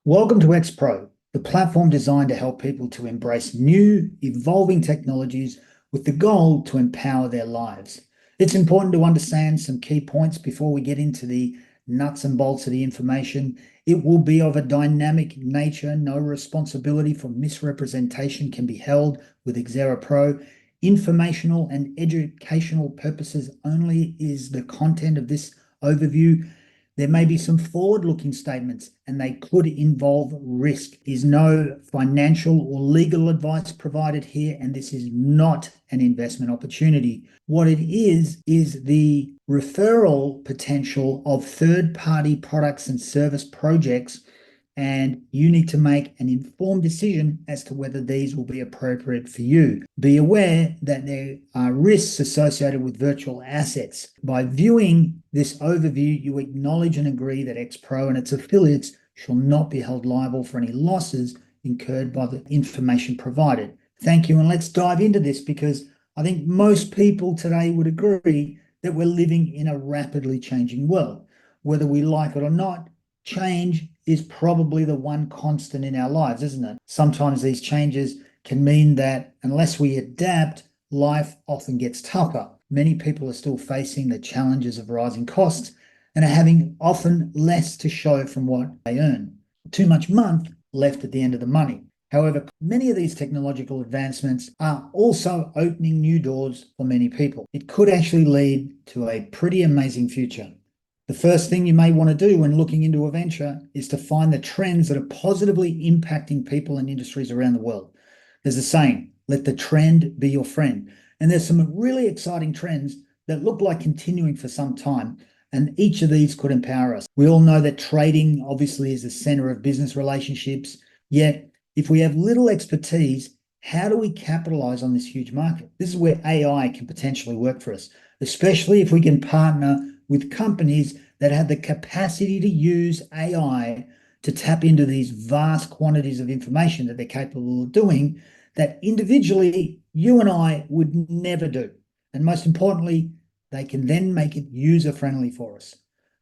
Welcome to XPRO, the platform designed to help people to embrace new, evolving technologies with the goal to empower their lives. It's important to understand some key points before we get into the nuts and bolts of the information. It will be of a dynamic nature. No responsibility for misrepresentation can be held with XPRO. Informational and educational purposes only is the content of this overview. There may be some forward-looking statements and they could involve risk. There's no financial or legal advice provided here, and this is not an investment opportunity. What it is the referral potential of third-party products and service projects, and you need to make an informed decision as to whether these will be appropriate for you. Be aware that there are risks associated with virtual assets. By viewing this overview, you acknowledge and agree that XPRO and its affiliates shall not be held liable for any losses incurred by the information provided. Thank you, and let's dive into this, because I think most people today would agree that we're living in a rapidly changing world. Whether we like it or not, change is probably the one constant in our lives, isn't it? Sometimes these changes can mean that unless we adapt, life often gets tougher. Many people are still facing the challenges of rising costs and are having often less to show from what they earn. Too much month left at the end of the money. However, many of these technological advancements are also opening new doors for many people. It could actually lead to a pretty amazing future. The first thing you may want to do when looking into a venture is to find the trends that are positively impacting people and industries around the world. There's a saying, let the trend be your friend. And there's some really exciting trends that look like continuing for some time, and each of these could empower us. We all know that trading obviously is the center of business relationships, yet if we have little expertise, how do we capitalize on this huge market? This is where AI can potentially work for us, especially if we can partner with companies that have the capacity to use AI to tap into these vast quantities of information that they're capable of doing that individually you and I would never do. And most importantly, they can then make it user-friendly for us.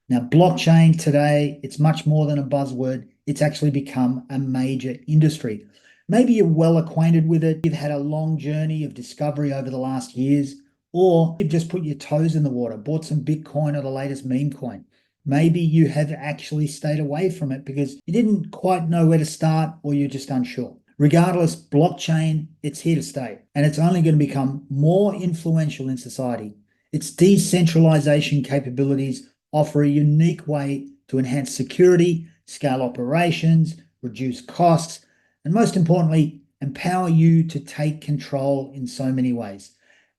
Now, blockchain today, it's much more than a buzzword. It's actually become a major industry. Maybe you're well acquainted with it. You've had a long journey of discovery over the last years, or you've just put your toes in the water, bought some Bitcoin or the latest meme coin. Maybe you have actually stayed away from it because you didn't quite know where to start, or you're just unsure. Regardless, blockchain, it's here to stay, and it's only going to become more influential in society. Its decentralization capabilities offer a unique way to enhance security, scale operations, reduce costs, and most importantly, empower you to take control in so many ways.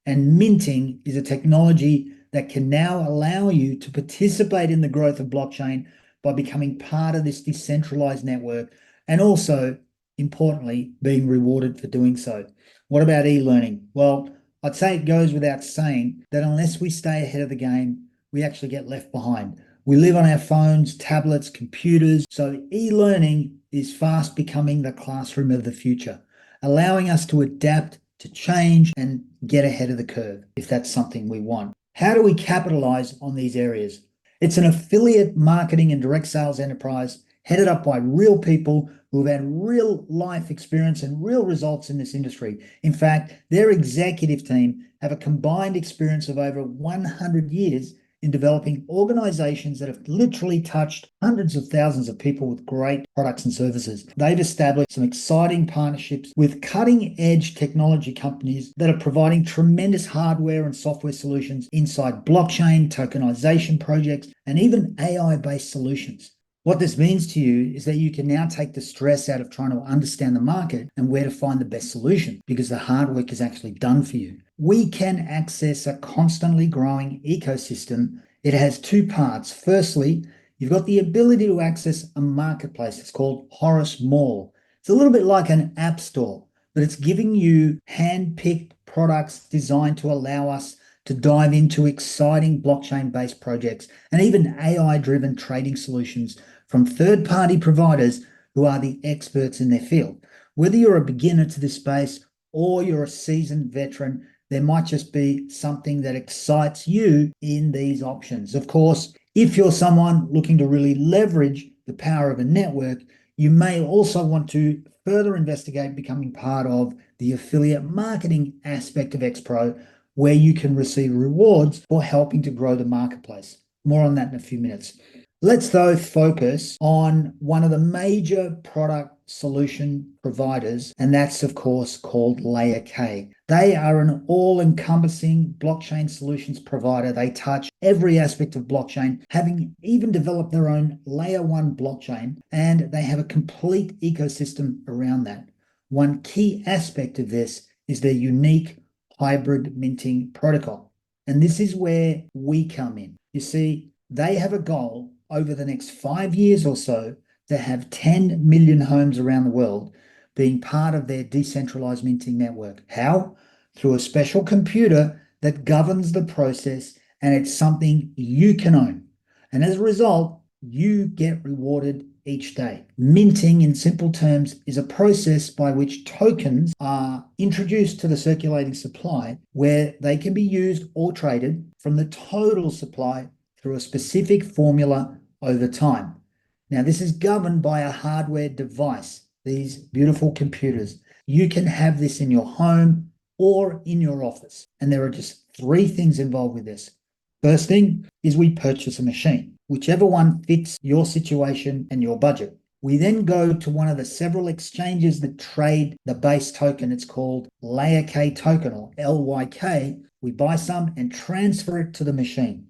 And minting is a technology that can now allow you to participate in the growth of blockchain by becoming part of this decentralized network, and also, importantly, being rewarded for doing so. What about e-learning? Well, I'd say it goes without saying that unless we stay ahead of the game, we actually get left behind. We live on our phones, tablets, computers, so e-learning is fast becoming the classroom of the future, allowing us to adapt, to change, and get ahead of the curve if that's something we want. How do we capitalize on these areas? It's an affiliate marketing and direct sales enterprise headed up by real people who have had real life experience and real results in this industry. In fact, their executive team have a combined experience of over 100 years in developing organizations that have literally touched hundreds of thousands of people with great products and services. They've established some exciting partnerships with cutting-edge technology companies that are providing tremendous hardware and software solutions inside blockchain, tokenization projects, and even AI-based solutions. What this means to you is that you can now take the stress out of trying to understand the market and where to find the best solution, because the hard work is actually done for you. We can access a constantly growing ecosystem. It has two parts. Firstly, you've got the ability to access a marketplace. It's called Horace Mall. It's a little bit like an app store, but it's giving you hand-picked products designed to allow us to dive into exciting blockchain-based projects and even AI-driven trading solutions from third-party providers who are the experts in their field. Whether you're a beginner to this space or you're a seasoned veteran, there might just be something that excites you in these options. Of course, if you're someone looking to really leverage the power of a network, you may also want to further investigate becoming part of the affiliate marketing aspect of XPRO, where you can receive rewards for helping to grow the marketplace. More on that in a few minutes. Let's, though, focus on one of the major product solution providers, and that's, of course, called Layer K. They are an all-encompassing blockchain solutions provider. They touch every aspect of blockchain, having even developed their own Layer 1 blockchain, and they have a complete ecosystem around that. One key aspect of this is their unique hybrid minting protocol. And this is where we come in. You see, they have a goal over the next 5 years or so to have 10 million homes around the world being part of their decentralized minting network. How? Through a special computer that governs the process, and it's something you can own. And as a result, you get rewarded each day. Minting, in simple terms, is a process by which tokens are introduced to the circulating supply, where they can be used or traded from the total supply through a specific formula over time. Now, this is governed by a hardware device, these beautiful computers. You can have this in your home or in your office. And there are just 3 things involved with this. First thing is we purchase a machine, whichever one fits your situation and your budget. We then go to one of the several exchanges that trade the base token. It's called Layer K token, or LYK. We buy some and transfer it to the machine.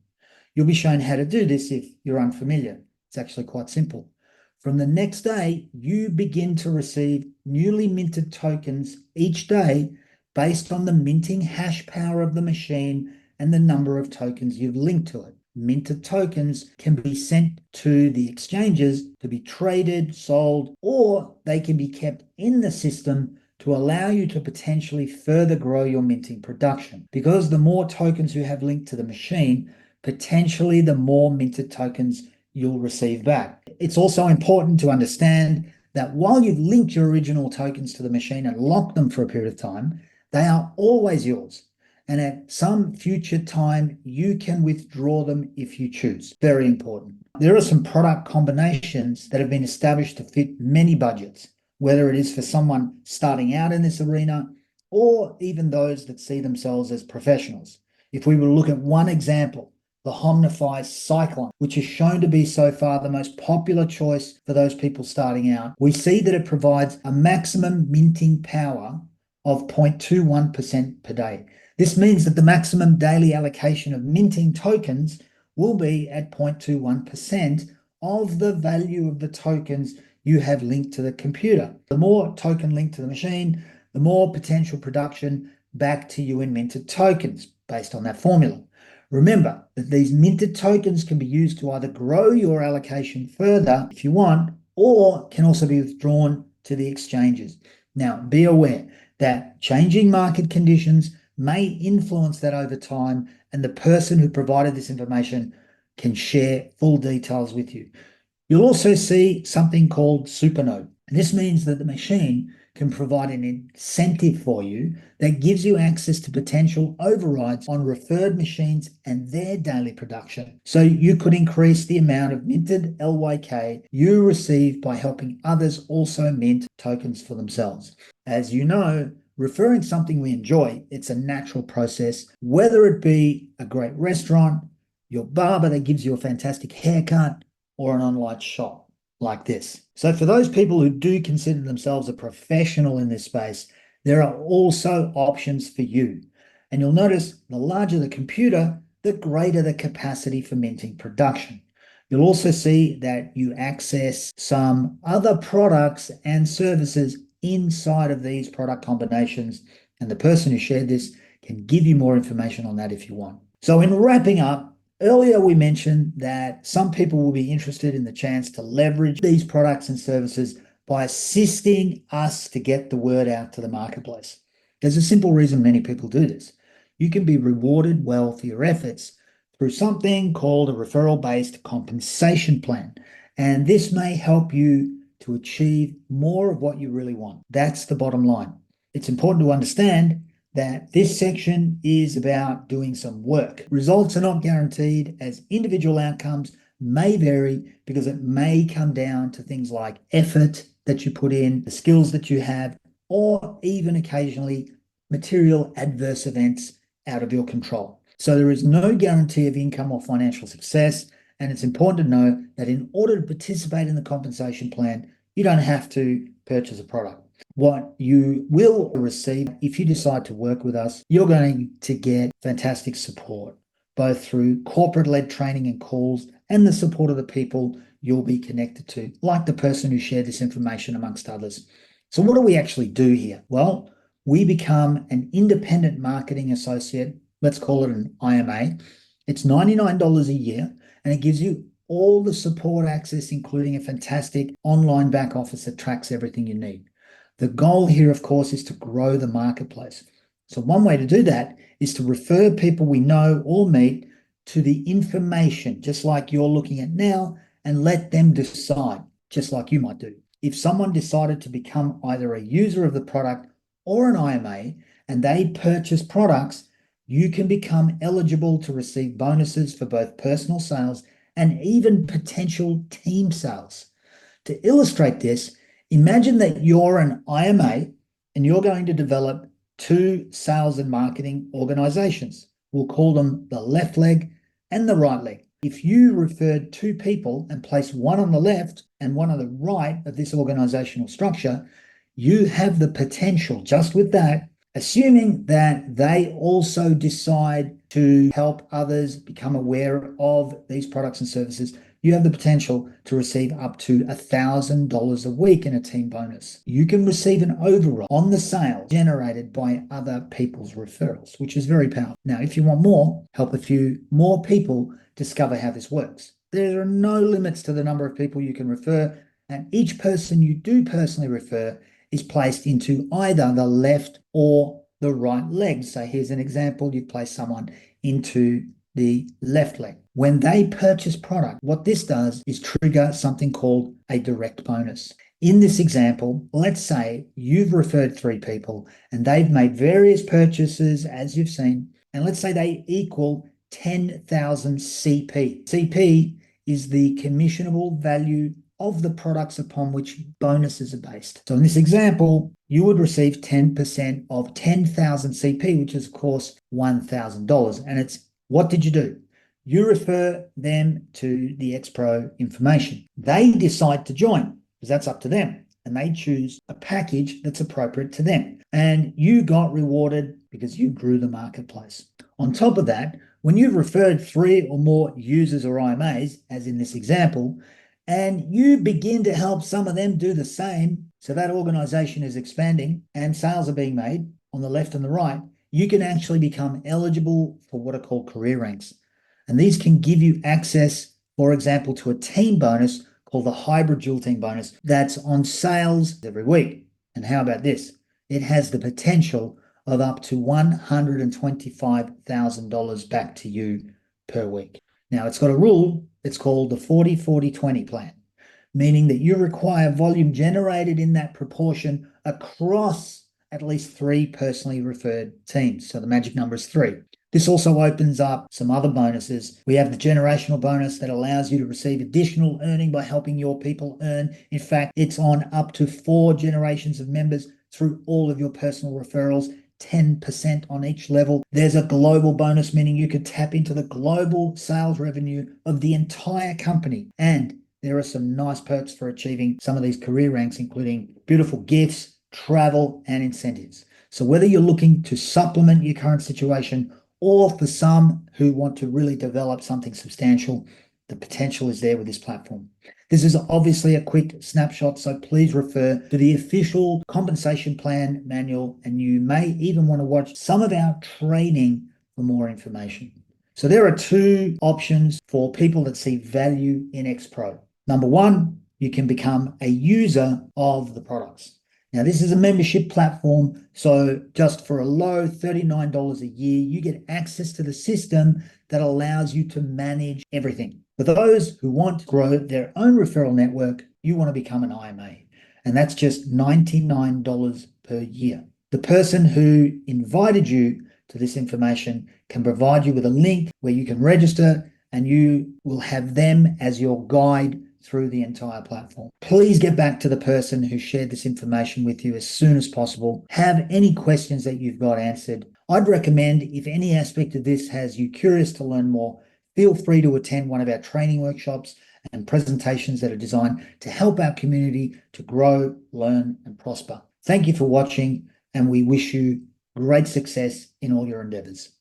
You'll be shown how to do this if you're unfamiliar. It's actually quite simple. From the next day, you begin to receive newly minted tokens each day based on the minting hash power of the machine and the number of tokens you've linked to it. Minted tokens can be sent to the exchanges to be traded, sold, or they can be kept in the system to allow you to potentially further grow your minting production. Because the more tokens you have linked to the machine, potentially the more minted tokens you'll receive back. It's also important to understand that while you've linked your original tokens to the machine and locked them for a period of time, they are always yours. And at some future time, you can withdraw them if you choose. Very important. There are some product combinations that have been established to fit many budgets, whether it is for someone starting out in this arena or even those that see themselves as professionals. If we were to look at one example, the Homnify Cyclone, which is shown to be so far the most popular choice for those people starting out, we see that it provides a maximum minting power of 0.21% per day. This means that the maximum daily allocation of minting tokens will be at 0.21% of the value of the tokens you have linked to the computer. The more token linked to the machine, the more potential production back to you in minted tokens based on that formula. Remember that these minted tokens can be used to either grow your allocation further if you want, or can also be withdrawn to the exchanges. Now, be aware that changing market conditions may influence that over time, and the person who provided this information can share full details with you. You'll also see something called Supernode. And this means that the machine can provide an incentive for you that gives you access to potential overrides on referred machines and their daily production. So you could increase the amount of minted LYK you receive by helping others also mint tokens for themselves. As you know, referring something we enjoy, it's a natural process, whether it be a great restaurant, your barber that gives you a fantastic haircut, or an online shop like this. So for those people who do consider themselves a professional in this space, there are also options for you. And you'll notice the larger the computer, the greater the capacity for minting production. You'll also see that you access some other products and services inside of these product combinations, and the person who shared this can give you more information on that if you want. So in wrapping up, earlier we mentioned that some people will be interested in the chance to leverage these products and services by assisting us to get the word out to the marketplace. There's a simple reason many people do this. You can be rewarded well for your efforts through something called a referral-based compensation plan, and this may help you to achieve more of what you really want. That's the bottom line. It's important to understand that this section is about doing some work. Results are not guaranteed, as individual outcomes may vary because it may come down to things like effort that you put in, the skills that you have, or even occasionally material adverse events out of your control. So there is no guarantee of income or financial success. And it's important to know that in order to participate in the compensation plan, you don't have to purchase a product. What you will receive if you decide to work with us, you're going to get fantastic support, both through corporate-led training and calls and the support of the people you'll be connected to, like the person who shared this information amongst others. So what do we actually do here? Well, we become an independent marketing associate. Let's call it an IMA. It's $99 a year, and it gives you all the support access, including a fantastic online back office that tracks everything you need. The goal here, of course, is to grow the marketplace. So one way to do that is to refer people we know or meet to the information, just like you're looking at now, and let them decide, just like you might do. If someone decided to become either a user of the product or an IMA, and they purchase products, you can become eligible to receive bonuses for both personal sales and even potential team sales. To illustrate this, imagine that you're an IMA and you're going to develop two sales and marketing organizations. We'll call them the left leg and the right leg. If you referred two people and placed one on the left and one on the right of this organizational structure, you have the potential, just with that, assuming that they also decide to help others become aware of these products and services, you have the potential to receive up to $1,000 a week in a team bonus. You can receive an override on the sales generated by other people's referrals, which is very powerful. Now, if you want more, help a few more people discover how this works. There are no limits to the number of people you can refer, and each person you do personally refer is placed into either the left or the right leg. So here's an example. You place someone into the left leg. When they purchase product, what this does is trigger something called a direct bonus. In this example, let's say you've referred 3 people and they've made various purchases, as you've seen, and let's say they equal 10,000 CP. CP is the commissionable value of the products upon which bonuses are based. So in this example, you would receive 10% of 10,000 CP, which is of course $1,000. And it's, what did you do? You refer them to the XPRO information. They decide to join, because that's up to them. And they choose a package that's appropriate to them. And you got rewarded because you grew the marketplace. On top of that, when you've referred 3 or more users or IMAs, as in this example, and you begin to help some of them do the same, so that organization is expanding and sales are being made on the left and the right, you can actually become eligible for what are called career ranks. And these can give you access, for example, to a team bonus called the hybrid dual team bonus that's on sales every week. And how about this? It has the potential of up to $125,000 back to you per week. Now, it's got a rule. It's called the 40-40-20 plan, meaning that you require volume generated in that proportion across at least 3 personally referred teams. So the magic number is 3. This also opens up some other bonuses. We have the generational bonus that allows you to receive additional earning by helping your people earn. In fact, it's on up to 4 generations of members through all of your personal referrals, 10% on each level. There's a global bonus, meaning you could tap into the global sales revenue of the entire company. And there are some nice perks for achieving some of these career ranks, including beautiful gifts, travel, and incentives. So whether you're looking to supplement your current situation or for some who want to really develop something substantial, the potential is there with this platform. This is obviously a quick snapshot, so please refer to the official compensation plan manual, and you may even want to watch some of our training for more information. So there are 2 options for people that see value in XPRO. Number 1, you can become a user of the products. Now, this is a membership platform, so just for a low $39 a year, you get access to the system that allows you to manage everything. For those who want to grow their own referral network, you want to become an IMA, and that's just $99 per year. The person who invited you to this information can provide you with a link where you can register and you will have them as your guide through the entire platform. Please get back to the person who shared this information with you as soon as possible. Have any questions that you've got answered. I'd recommend, if any aspect of this has you curious to learn more, feel free to attend one of our training workshops and presentations that are designed to help our community to grow, learn, and prosper. Thank you for watching, and we wish you great success in all your endeavors.